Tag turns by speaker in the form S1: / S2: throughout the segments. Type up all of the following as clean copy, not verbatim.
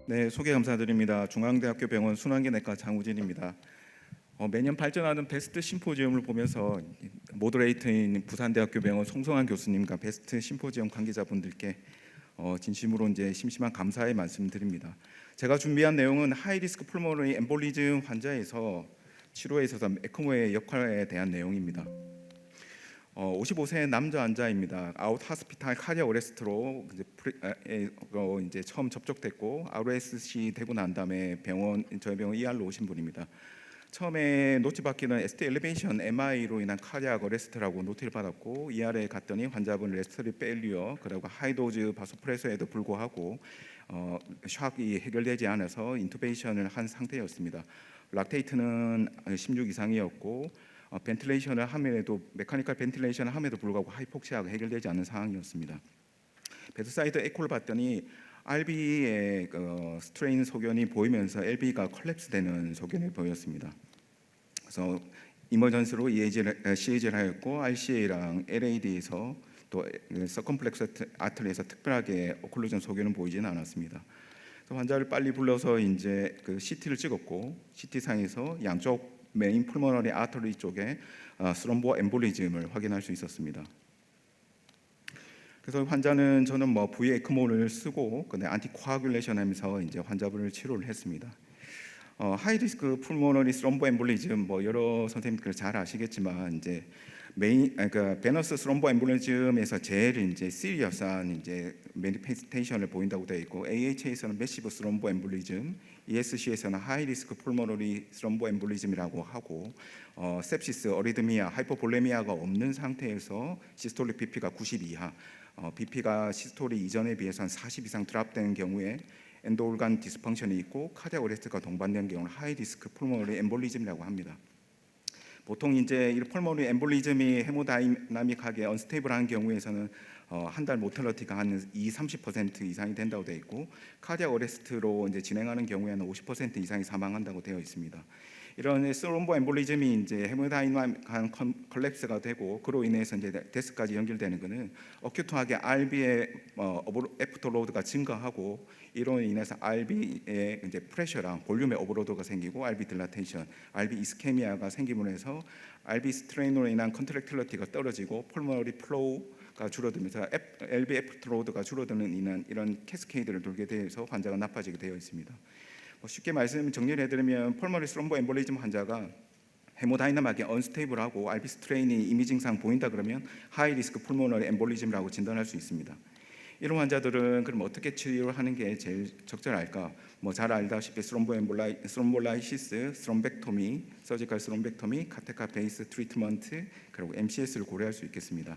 S1: 네, 소개 감사드립니다. 중앙대학교 병원 순환기내과 장우진입니다. 매년 발전하는 베스트 심포지엄을 보면서 모더레이터인 부산대학교 병원 송성환 교수님과 베스트 심포지엄 관계자분들께 진심으로 이제 심심한 감사의 말씀드립니다. 제가 준비한 내용은 하이리스크 풀모너리 엠볼리즘 환자에서 치료에 있어서 에크모의 역할에 대한 내용입니다. 55세 남자 환자입니다. 아웃 하스피탈 카디악 어레스트로 이제 처음 접촉됐고 RSC 되고 난 다음에 저희 병원 ER로 오신 분입니다. 처음에 노치받기는 ST 엘리베이션 MI로 인한 카디악 어레스트라고 노티를 받았고 ER에 갔더니 환자분 레스터리 페일리어 그리고 하이도즈 바소프레서에도 불구하고 샥이 해결되지 않아서 인투베이션을 한 상태였습니다. 락테이트는 16 이상이었고 벤틸레이션을 함에도 메카니컬 벤틸레이션을 함에도 불구하고 하이폭시아가 해결되지 않는 상황이었습니다. 베드사이드 에코를 봤더니 RB의 스트레인 소견이 보이면서 LB가 컬랩스되는 소견이 보였습니다. 그래서 이머전스로 CAG를 하였고 RCA랑 LAD에서 또 서컴플렉스 아트리에서 특별하게 오클루전 소견은 보이지는 않았습니다. 환자를 빨리 불러서 이제 CT를 찍었고 CT 상에서 양쪽 메인 풀모너리 아터리 쪽에 스롬보 엠볼리즘을 확인할 수 있었습니다. 그래서 환자는 저는 V 에크모를 쓰고 근데 안티코아귤레이션 하면서 이제 환자분을 치료를 했습니다. 하이리스크 풀모너리 스롬보 엠볼리즘 여러 선생님들 잘 아시겠지만 이제 베너스 스롬보 엠볼리즘에서 제일 이제 시리어스한 이제 매니페스테이션을 보인다고 되어 있고 AHA에서는 매시브 스롬보 엠볼리즘, ESC에서는 하이리스크 풀모너리 스롬보 엠볼리즘이라고 하고 sepsis, 어리드미아, 하이포볼레미아가 없는 상태에서 시스톨릭 BP가 90 이하, BP가 시스톨이 이전에 비해서 한 40 이상 드랍되는 경우에 엔도올간 디스펑션이 있고 카디악 어레스트가 동반된 경우는 하이리스크 풀모너리 엠볼리즘이라고 합니다. 보통 이제 이 펄모너리 엠볼리즘이 헤모다이나믹하게 언스테이블한 경우에서는 한 달 모탈리티가 한 30% 이상이 된다고 되어 있고 카디악 어레스트로 이제 진행하는 경우에는 50% 이상이 사망한다고 되어 있습니다. 이런 스롬보 엠볼리즘이 이제 헤모다이나믹한 컬랩스가 되고 그로 인해서 이제 데스까지 연결되는 것은 어큐트하게 RB의 애프터로드가 증가하고 이로 인해서 RB의 이제 프레셔랑 볼륨의 오버로드가 생기고 RB 딜라테이션, RB 이스케미아가 생김으로 해서 RB 스트레인으로 인한 컨트랙틸리티가 떨어지고 폴모너리 플로우가 줄어들면서 LB 애프터로드가 줄어드는 인한 이런 캐스케이드를 돌게 되어서 환자가 나빠지게 되어 있습니다. 쉽게 말씀 정리를 해드리면 폴모너리 스롬보 엠볼리즘 환자가 헤모다이나믹하게 언스테이블하고 RB 스트레인이 이미징상 보인다 그러면 하이리스크 폴모너리 엠볼리즘이라고 진단할 수 있습니다. 이런 환자들은 그럼 어떻게 치료를 하는 게 제일 적절할까? 잘 알다시피 스롬볼라이시스, 스롬벡토미, 서지컬 스롬벡토미, 카테카 베이스 트리트먼트 그리고 MCS를 고려할 수 있겠습니다.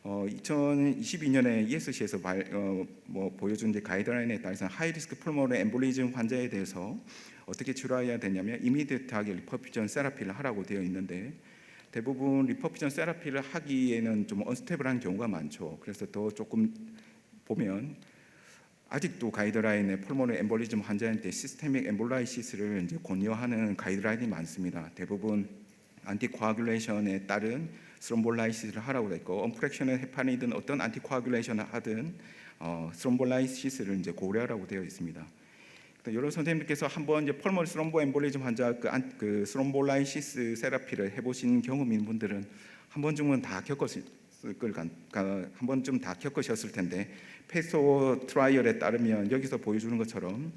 S1: 2022년에 ESC에서 보여준 가이드라인에 따라서 하이리스크 풀모너리 엠볼리즘 환자에 대해서 어떻게 치료해야 되냐면 이미디어트하게 리퍼퓨전 세라피를 하라고 되어 있는데 대부분 리퍼퓨전 세라피를 하기에는 좀 언스테이블한 경우가 많죠. 그래서 더 조금 보면 아직도 가이드라인에 폴모너리 엠볼리즘 환자한테 시스테믹 엠볼라이시스를 이제 권유하는 가이드라인이 많습니다. 대부분 안티코아귤레이션에 따른 스롬볼라이시스를 하라고 되어 있고 언프랙셔널 헤파린이든 어떤 안티코아귤레이션을 하든 스롬볼라이시스를 이제 고려하라고 되어 있습니다. 여러 선생님께서 한번 이제 폴모너리 스롬보 엠볼리즘 환자 그 스롬볼라이시스 세라피를 해보신 경험 있는 분들은 한 번쯤은 다 한 번쯤 다 겪으셨을 텐데 페이스오 트라이얼에 따르면 여기서 보여주는 것처럼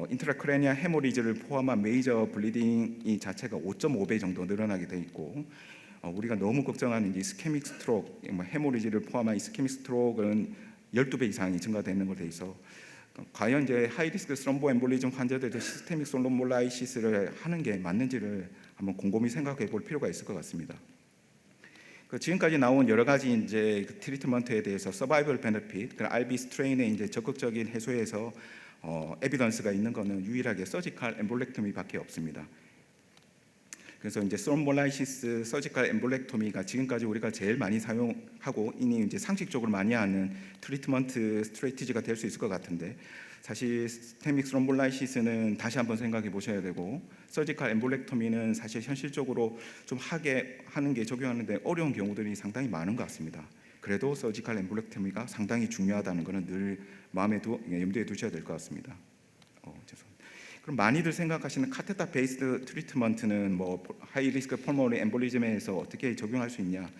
S1: 인트라크레니아 헤모리지를 포함한 메이저 블리딩이 자체가 5.5배 정도 늘어나게 돼 있고 우리가 너무 걱정하는 이스케믹 스트로크, 헤모리지를 포함한 이스케믹 스트로크는 12배 이상이 증가되는 것에 있어 과연 이제 하이리스크 스롬보 엠볼리즘 환자들도 시스테믹 솔롬볼라이시스를 하는 게 맞는지를 한번 곰곰이 생각해 볼 필요가 있을 것 같습니다. 지금까지 나온 여러 가지 이제 트리트먼트에 대해서 서바이벌 베네핏, RB 스트레인의 이제 적극적인 해소에서 에비던스가 있는 것은 유일하게 서지컬 엠볼렉토미밖에 없습니다. 그래서 이제 스롬볼라이시스 서지컬 엠볼렉토미가 지금까지 우리가 제일 많이 사용하고 이미 이제 상식적으로 많이 하는 트리트먼트 스트레티지가 될 수 있을 것 같은데 사실 시스테믹 스롬볼라이시스는 다시 한번 생각해 보셔야 되고 서지컬 엠볼렉토미는 사실 현실적으로 좀 하는 게 적용하는데 어려운 경우들이 상당히 많은 것 같습니다. 그래도 서지컬 엠볼렉토미가 상당히 중요하다는 것은 늘 염두에 두셔야 될 것 같습니다. 그럼 많이들 생각하시는 카테터 베이스드 트리트먼트는 뭐 하이 리스크 펄모너리 엠볼리즘에서 어떻게 적용할 수 있냐?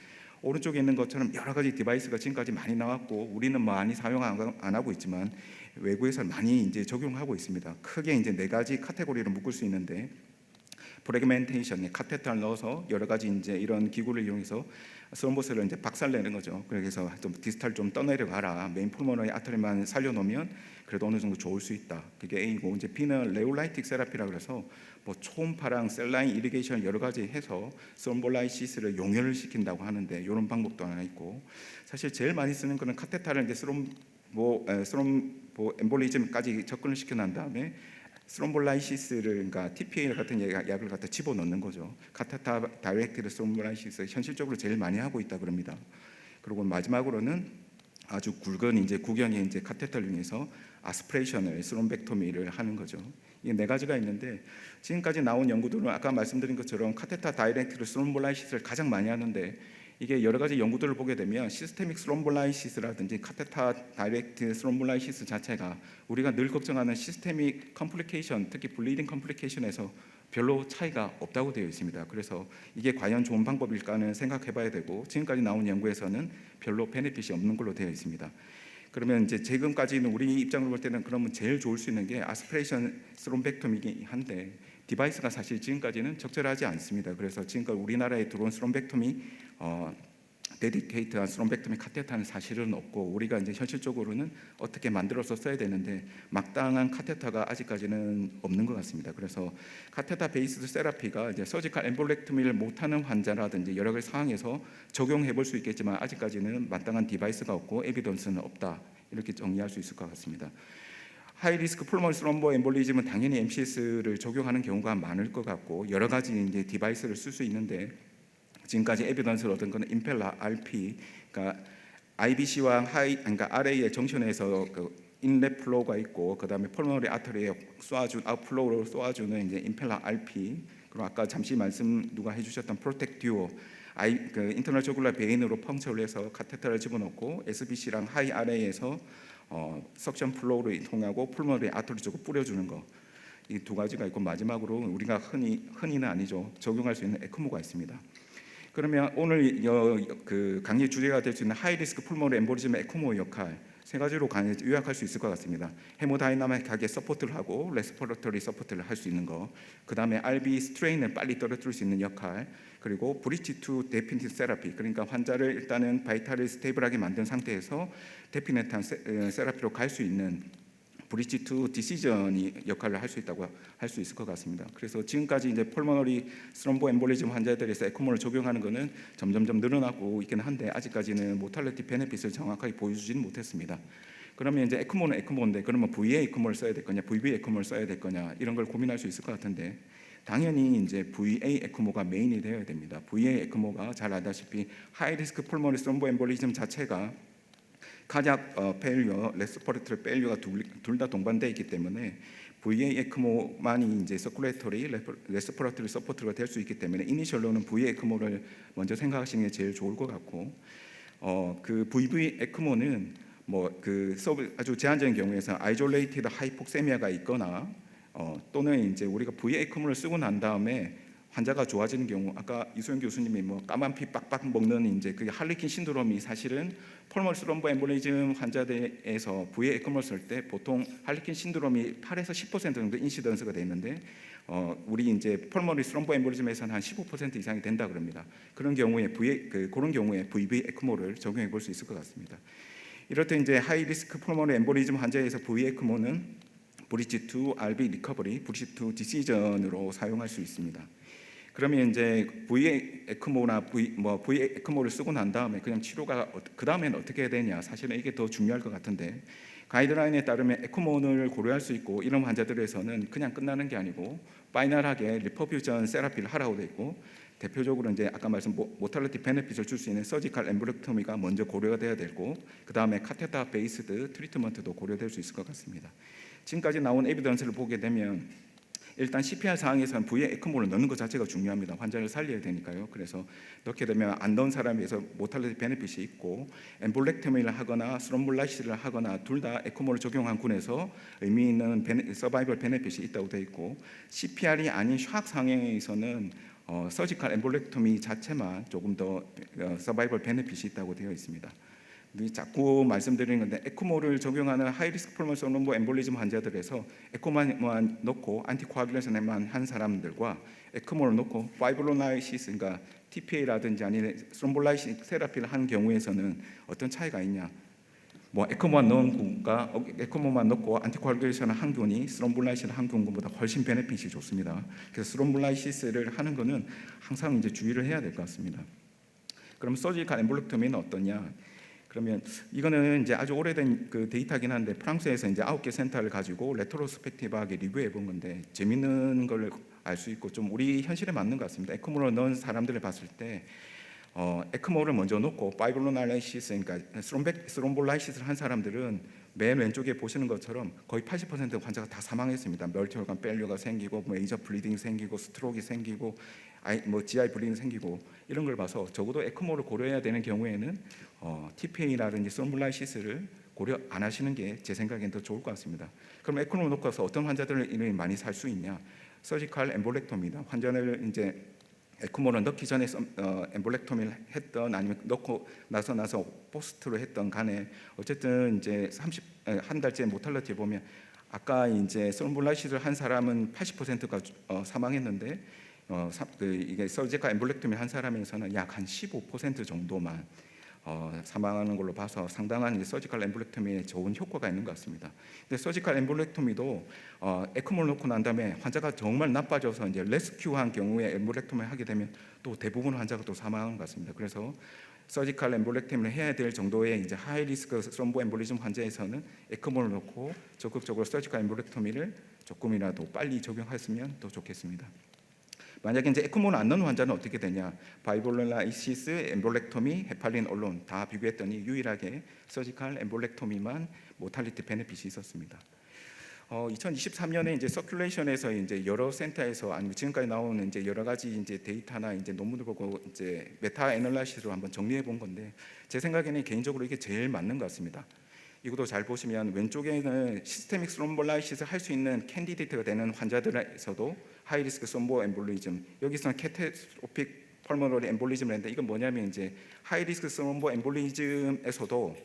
S1: 오른쪽에 있는 것처럼 여러 가지 디바이스가 지금까지 많이 나왔고 우리는 많이 사용 안 하고 있지만 외국에서 많이 이제 적용하고 있습니다. 크게 이제 네 가지 카테고리로 묶을 수 있는데, 프래그멘테이션에 카테터를 넣어서 여러 가지 이제 이런 기구를 이용해서 스럼보스를 이제 박살내는 거죠. 그래서 좀 디스탈 좀 떠내려가라, 메인 폴모너의 아터리만 살려놓으면 그래도 어느 정도 좋을 수 있다. 그게 A고, 이제 B는 레올라이틱 세라피라 그래서 뭐 초음파랑 셀라인 이리게이션 여러 가지 해서 스롬볼라이시스를 용혈을 시킨다고 하는데 이런 방법도 하나 있고, 사실 제일 많이 쓰는 거는 카테터를 이제 스롬보 엠볼리즘까지 접근을 시켜 난 다음에 스롬볼라이시스를, 그러니까 TPA 같은 약을 갖다 집어넣는 거죠. 카테터 다이렉트 스롬볼라이시스 현실적으로 제일 많이 하고 있다 그럽니다. 그리고 마지막으로는 아주 굵은 이제 구경의 이제 카테터를 이용해서 아스피레이션을 스롬벡토미를 하는 거죠. 이 네 가지가 있는데, 지금까지 나온 연구들은 아까 말씀드린 것처럼 카테터 다이렉트 스롬볼라이시스를 가장 많이 하는데, 이게 여러 가지 연구들을 보게 되면 시스테믹 스롬볼라이시스라든지 카테터 다이렉트 스롬볼라이시스 자체가 우리가 늘 걱정하는 시스테믹 컴플리케이션, 특히 블리딩 컴플리케이션에서 별로 차이가 없다고 되어 있습니다. 그래서 이게 과연 좋은 방법일까는 생각해 봐야 되고, 지금까지 나온 연구에서는 별로 베네핏이 없는 걸로 되어 있습니다. 그러면 이제 지금까지는 우리 입장으로 볼 때는 그러면 제일 좋을 수 있는 게 아스피레이션 스롬벡토미긴 한데, 디바이스가 사실 지금까지는 적절하지 않습니다. 그래서 지금까지 우리나라에 들어온 스롬벡토미 데디케이트한 스롬벡토미 카테터는 사실은 없고, 우리가 이제 현실적으로는 어떻게 만들어서 써야 되는데 마땅한 카테터가 아직까지는 없는 것 같습니다. 그래서 카테터 베이스드 세라피가 이제 서지컬 엠볼렉토미를 못하는 환자라든지 여러 가지 상황에서 적용해 볼 수 있겠지만 아직까지는 마땅한 디바이스가 없고 에비던스는 없다, 이렇게 정리할 수 있을 것 같습니다. 하이 리스크 폴모너리 스롬보 엠볼리즘은 당연히 MCS를 적용하는 경우가 많을 것 같고 여러 가지 이제 디바이스를 쓸 수 있는데, 지금까지 에비던스를 얻은 것은 임펠라 RP, 그러니까 IBC와 그러니까 RA의 정션에서 그 인렛 플로우가 있고, 그다음에 폴모너리 아터리에 쏘아준 아웃플로우로 쏘아주는 이제 임펠라 RP, 그리고 아까 잠시 말씀 누가 해주셨던 프로텍 듀오, 그 인터널 저굴라 베인으로 펑처를 해서 카테터를 집어넣고 SBC랑 하이 RA에서 석션 플로우를 통하고 폴모너리 아터리 쪽으로 뿌려주는 거, 이 두 가지가 있고, 마지막으로 우리가 흔히는 아니죠, 적용할 수 있는 에크모가 있습니다. 그러면 오늘 그 강의 주제가 될 수 있는 하이 리스크 폴모너리 엠볼리즘 에크모의 역할 세 가지로 요약할 수 있을 것 같습니다. 헤모다이나믹하게 서포트를 하고 레스피레터리 서포트를 할 수 있는 거, 그 다음에 RB 스트레인을 빨리 떨어뜨릴 수 있는 역할, 그리고 브리지 투 데피니트 세라피, 그러니까 환자를 일단은 바이탈을 스테이블하게 만든 상태에서 데피네트한 세라피로 갈 수 있는 브리지 투 디시전이 역할을 할 수 있다고 할 수 있을 것 같습니다. 그래서 지금까지 이제 폴모너리 스롬보 엠볼리즘 환자들에서 에크모를 적용하는 것은 점점점 늘어나고 있긴 한데 아직까지는 모탈리티 베네핏을 정확하게 보여주지는 못했습니다. 그러면 이제 에크모는 에크모인데 그러면 VA 에크모를 써야 될 거냐, VB 에크모를 써야 될 거냐, 이런 걸 고민할 수 있을 것 같은데, 당연히 이제 VA 에크모가 메인이 되어야 됩니다. VA 에크모가 잘 알다시피 하이 리스크 폴모너리 스롬보 엠볼리즘 자체가 카디악 페일리어, 레스피레터리 페일리어가 둘 다 동반되어 있기 때문에 VA 에크모만이 이제 서큘레이터리 레스피레터리 서포트가 될 수 있기 때문에 이니셜로는 VA 에크모를 먼저 생각하시는 게 제일 좋을 것 같고, 그 VV 에크모는 뭐 그 아주 제한적인 경우에서 아이졸레이티드 하이폭세미아가 있거나 또는 이제 우리가 VA 에크모를 쓰고 난 다음에 환자가 좋아지는 경우, 아까 이소영 교수님이 뭐 까만 피 빡빡 먹는 이제 그게 할리퀸 신드롬이 사실은 폴모너리 스롬보 엠볼리즘 환자들에서 VA 에크모를 쓸 때 보통 할리퀸 신드롬이 8에서 10% 정도 인시던스가 돼 있는데 우리 이제 폴모너리 스롬보 엠볼리즘에서는 한 15% 이상이 된다 그럽니다. 그런 경우에 그런 경우에 VV 에크모를 적용해 볼 수 있을 것 같습니다. 이럴 때 이제 하이 리스크 폴모너리 엠볼리즘 환자에서 VV 에크모는 브리지 투 RB 리커버리, 브리지 투 디시전으로 사용할 수 있습니다. 그러면 이제 VA 에크모나 VA 에크모를 쓰고 난 다음에 그냥 치료가 그 다음에는 어떻게 해야 되냐, 사실은 이게 더 중요할 것 같은데, 가이드라인에 따르면 에크모를 고려할 수 있고 이런 환자들에서는 그냥 끝나는 게 아니고 파이널하게 리퍼퓨전 세라피를 하라고 돼 있고, 대표적으로 이제 아까 말씀 모탈리티 베네핏을 줄 수 있는 서지컬 엠볼렉토미가 먼저 고려가 돼야 되고, 그 다음에 카테터 베이스드 트리트먼트도 고려될 수 있을 것 같습니다. 지금까지 나온 에비던스를 보게 되면 일단 CPR 상황에서는 부위에 에크모를 넣는 것 자체가 중요합니다. 환자를 살려야 되니까요. 그래서 넣게 되면 안 넣은 사람에 비해서 모탈리티 베네핏이 있고, 엠볼렉토미를 하거나 스롬볼라이시스를 하거나 둘 다 에크모를 적용한 군에서 의미 있는 서바이벌 베네핏이 있다고 되어 있고, CPR이 아닌 샥 상황에서는 서지컬 엠볼렉토미 자체만 조금 더 서바이벌 베네핏이 있다고 되어 있습니다. 자꾸 말씀드리는 건데, 에크모를 적용하는 하이리스크 폴모널 스롬보 엠볼리즘 환자들에서 에코만 넣고 안티코아뷸레이션만 한 사람들과 에크모를 넣고 파이브로나이시스, 그러니까 TPA라든지 아니면 스롬볼라이시스 테라피를 한 경우에서는 어떤 차이가 있냐? 에크모만 넣은 군과 에크모만 넣고 안티코아뷸레이션을 한 군이 스롬볼라이시스를 한 군보다 훨씬 베네핏이 좋습니다. 그래서 스롬볼라이시스를 하는 거는 항상 이제 주의를 해야 될 것 같습니다. 그럼 서지컬 엠볼렉토미는 어떠냐? 그러면 이거는 이제 아주 오래된 그 데이터긴 한데, 프랑스에서 이제 9개 센터를 가지고 레트로스펙티브하게 리뷰해 본 건데 재밌는 걸 알 수 있고 좀 우리 현실에 맞는 것 같습니다. 에크모를 넣은 사람들을 봤을 때 에크모를 먼저 놓고 파이브로나이시스, 그러니까 스롬볼라이시스를 한 사람들은 맨 왼쪽에 보시는 것처럼 거의 80% 환자가 다 사망했습니다. 멀티올간 펠류가 생기고 메이저 블리딩이 생기고 스트로크가 생기고 GI 블리딩이 생기고, 이런 걸 봐서 적어도 에크모를 고려해야 되는 경우에는 TPA라든지 스롬볼라이시스를 고려 안 하시는 게 제 생각엔 더 좋을 것 같습니다. 그럼 에크모를 놓고서 어떤 환자들을 많이 살 수 있냐? 서지컬 엠볼렉토미입니다. 환자를 이제 에크모를 넣기 전에 엠볼렉토미를 했던 아니면 넣고 나서 포스트로 했던 간에 어쨌든 이제 한 달째 모탈리티 보면 아까 이제 스롬볼라이시스를 한 사람은 80%가 사망했는데 이게 서지컬 엠볼렉토미 한 사람에서는 약 한 15% 정도만 사망하는 걸로 봐서 상당한 서지컬 엠볼렉토미에 좋은 효과가 있는 것 같습니다. 근데 서지컬 엠볼렉토미도 에크모를 놓고 난 다음에 환자가 정말 나빠져서 이제 레스큐한 경우에 엠볼렉토미를 하게 되면 또 대부분 환자가 또 사망하는 것 같습니다. 그래서 서지컬 엠볼렉토미를 해야 될 정도의 이제 하이 리스크 스롬보 엠볼리즘 환자에서는 에크모를 놓고 적극적으로 서지컬 엠볼렉토미를 조금이라도 빨리 적용했으면 더 좋겠습니다. 만약에 이제 에크모를 안 넣는 환자는 어떻게 되냐? 바이볼라이시스, 엠볼렉토미, 헤팔린 언론 다 비교했더니 유일하게 서지컬 엠볼렉토미만 모탈리티 베네핏이 있었습니다. 2023년에 이제 서큘레이션에서 이제 여러 센터에서 아니면 지금까지 나오는 이제 여러 가지 이제 데이터나 이제 논문을 보고 이제 메타 애널라이시스로 한번 정리해 본 건데, 제 생각에는 개인적으로 이게 제일 맞는 것 같습니다. 이것도 잘 보시면 왼쪽에는 시스테믹 스롬볼라이시스 할 수 있는 캔디데이트가 되는 환자들에서도 하이리스크 스롬보 엠볼리즘, 여기서는 캐타스트로픽 펄모너리 엠볼리즘을 했는데, 이건 뭐냐면 이제 하이리스크 스롬보 엠볼리즘에서도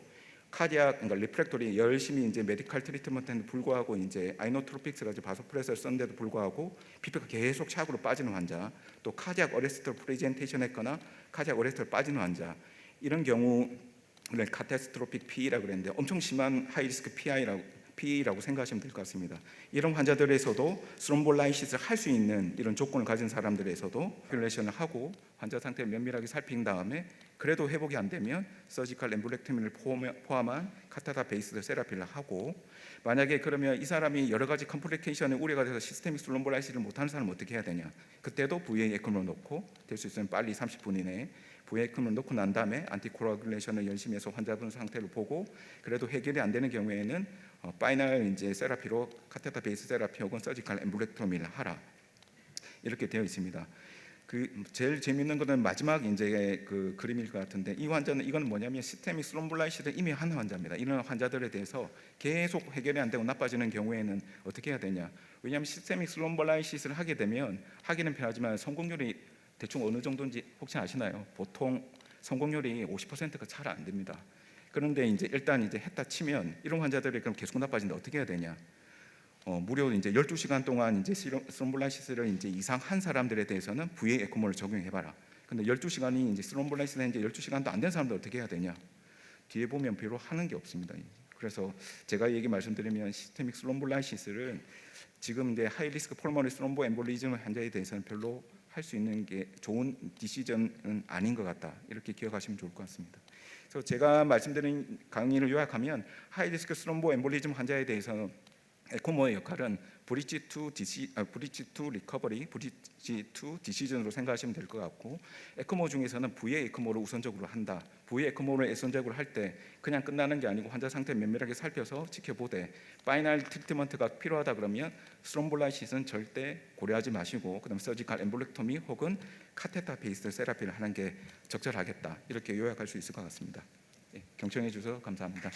S1: 카디악, 그러니까 리프렉토리 열심히 이제 메디컬 트리트먼트에도 불구하고 이제 아이노트로픽스 가지고 바소프레서를 썼는데도 불구하고 피부가 계속 차으로 빠지는 환자, 또 카디악 어레스트 프레젠테이션 했거나 카디악 어레스트 빠지는 환자, 이런 경우를 카타스트로픽 PE라고 그랬는데 엄청 심한 하이리스크 PE라고 생각하시면 될 것 같습니다. 이런 환자들에서도 스롬볼라이시스를 할 수 있는 이런 조건을 가진 사람들에서도 큐레이션을 하고 환자 상태를 면밀하게 살핀 다음에 그래도 회복이 안 되면 서지컬 엠볼렉토미를 포함한 카타타 베이스드 세라피를 하고, 만약에 그러면 이 사람이 여러 가지 컴플리케이션에 우려가 돼서 시스테믹 스롬볼라이시스를 못하는 사람은 어떻게 해야 되냐? 그때도 VA 에크모를 놓고 될 수 있으면 빨리 30분 이내에 VA 에크모를 놓고 난 다음에 안티코아뷸레이션을 열심히 해서 환자분 상태를 보고 그래도 해결이 안 되는 경우에는 파이널 이제 세라피로 카테터 베이스 세라피 혹은 서지컬 엠볼렉토미를 하라, 이렇게 되어 있습니다. 그 제일 재밌는 거는 마지막 이제 그 그림일 것 같은데, 이 환자는 이건 뭐냐면 시스테믹 스롬볼라이시스를 이미 한 환자입니다. 이런 환자들에 대해서 계속 해결이 안 되고 나빠지는 경우에는 어떻게 해야 되냐? 왜냐하면 시스테믹 스롬볼라이시스를 하게 되면 하기는 편하지만 성공률이 대충 어느 정도인지 혹시 아시나요? 보통 성공률이 50%가 잘 안 됩니다. 그런데 이제 일단 이제 했다 치면 이런 환자들이 그럼 계속 나빠지는데 어떻게 해야 되냐? 무려 이제 12시간 동안 이제 스롬볼라이시스를 이제 이상 한 사람들에 대해서는 VA 에크모를 적용해봐라. 근데 12시간이 이제 스롬볼라이시스는 이제 12시간도 안 된 사람들 어떻게 해야 되냐? 뒤에 보면 별로 하는 게 없습니다. 그래서 제가 말씀드리면 시스테믹 스롬볼라이시스를 지금 이제 하이리스크 폴모너리 스롬보 엠볼리즘 환자에 대해서는 별로 할 수 있는 게 좋은 디시전은 아닌 것 같다, 이렇게 기억하시면 좋을 것 같습니다. 그래서 제가 말씀드린 강의를 요약하면 하이리스크 스롬보 엠볼리즘 환자에 대해서는 에크모의 역할은 브리지 투 리커버리, 브리지 투 디시전으로 생각하시면 될 것 같고, 에크모 중에서는 VA 에크모를 우선적으로 한다. 부위 에크모를 애선제고를 할 때 그냥 끝나는 게 아니고 환자 상태 면밀하게 살펴서 지켜보되 파이널 트리트먼트가 필요하다 그러면 스롬볼라이시스는 절대 고려하지 마시고 그다음 서지컬 엠볼렉토미 혹은 카테터 베이스드 세라피를 하는 게 적절하겠다. 이렇게 요약할 수 있을 것 같습니다. 경청해 주셔서 감사합니다.